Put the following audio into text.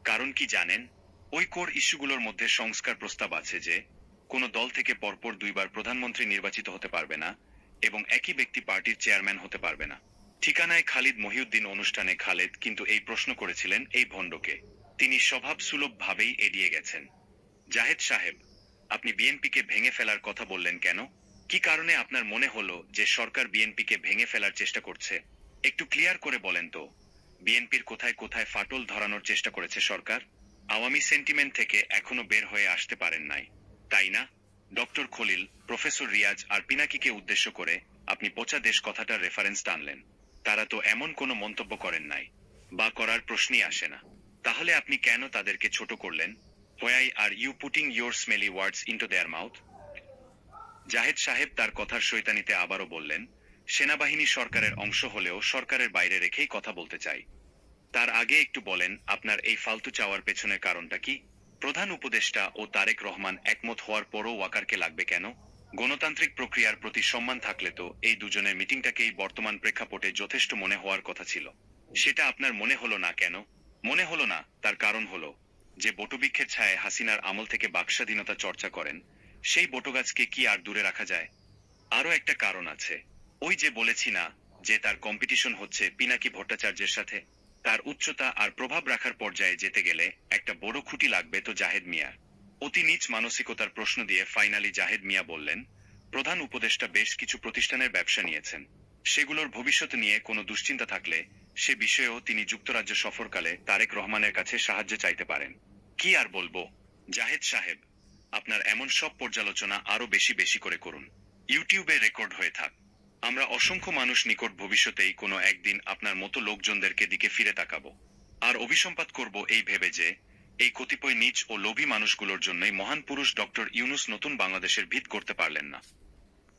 কারণ কি জানেন? ওই কোর ইস্যুগুলোর মধ্যে সংস্কার প্রস্তাব আছে যে কোনো দল থেকে পরপর 2বার প্রধানমন্ত্রী নির্বাচিত হতে পারবে না এবং একই ব্যক্তি পার্টির চেয়ারম্যান হতে পারবে না। ঠিকানায় খালিদ মহিউদ্দিন অনুষ্ঠানে খালেদ কিন্তু এই প্রশ্ন করেছিলেন এই ভণ্ডকে। তিনি স্বভাবসুলভভাবেই এড়িয়ে গেছেন। জাহেদ সাহেব, আপনি বিএনপিকে ভেঙে ফেলার কথা বললেন কেন? কি কারণে আপনার মনে হলো যে সরকার বিএনপিকে ভেঙে ফেলার চেষ্টা করছে? একটু ক্লিয়ার করে বলেন তো। বিএনপির কোথায় কোথায় ফাটল ধরানোর চেষ্টা করেছে সরকার? আওয়ামী সেন্টিমেন্ট থেকে এখনো বের হয়ে আসতে পারেন নাই, তাই না? ডক্টর খলিল, প্রফেসর রিয়াজ আর পিনাকিকে উদ্দেশ্য করে আপনি পচা দেশ কথাটার রেফারেন্স টানলেন। তারা তো এমন কোনো মন্তব্য করেন নাই, বা করার প্রশ্নই আসে না। তাহলে আপনি কেন তাদেরকে ছোট করলেন? Why are you putting your smelly words into their mouth? Zahed সাহেব তার কথার শয়তানিতে আবারও বললেন, সেনাবাহিনী সরকারের অংশ হলেও সরকারের বাইরে রেখেই কথা বলতে চাই। তার আগে একটু বলেন আপনার এই ফালতু চাওয়ার পেছনের কারণটা কি? প্রধান উপদেষ্টা ও তারেক রহমান একমত হওয়ার পরও ওয়াকারকে লাগবে কেন? গণতান্ত্রিক প্রক্রিয়ার প্রতি সম্মান থাকলে তো এই দুজনের মিটিংটাকেই বর্তমান প্রেক্ষাপটে যথেষ্ট মনে হওয়ার কথা ছিল। সেটা আপনার মনে হলো না কেন? মনে হলো না, তার কারণ হলো যে বটবৃক্ষের ছায়ায় হাসিনার আমল থেকে বাকস্বাধীনতা চর্চা করেন, সেই বটগাছকে কি আর দূরে রাখা যায়? আরও একটা কারণ আছে। ওই যে বলেছি না যে তার কম্পিটিশন হচ্ছে পিনাকি ভট্টাচার্যের সাথে। তার উচ্চতা আর প্রভাব রাখার পর্যায়ে যেতে গেলে একটা বড় খুঁটি লাগবে তো জাহেদ মিয়া। অতি নীচ মানসিকতার প্রশ্ন দিয়ে ফাইনালি জাহেদ মিয়া বললেন, প্রধান উপদেষ্টা বেশ কিছু প্রতিষ্ঠানের ব্যবসা নিয়েছেন। সেগুলোর ভবিষ্যৎ নিয়ে কোনো দুশ্চিন্তা থাকলে সে বিষয়েও তিনি যুক্তরাজ্য সফরকালে তারেক রহমানের কাছে সাহায্য চাইতে পারেন। কি আর বলবো জাহেদ সাহেব, আপনার এমন সব পর্যালোচনা আরো বেশি বেশি করে করুন। ইউটিউবে রেকর্ড হয়ে থাক। আমরা অসংখ্য মানুষ নিকট ভবিষ্যতেই কোনো একদিন আপনার মতো লোকজনদেরকে দিকে ফিরে তাকাবো। আর অভিসম্পাত করব এই ভেবে যে এই কতিপয় নীচ ও লোভী মানুষগুলোর জন্যই মহান পুরুষ ডক্টর ইউনূস নতুন বাংলাদেশের ভিত করতে পারলেন না।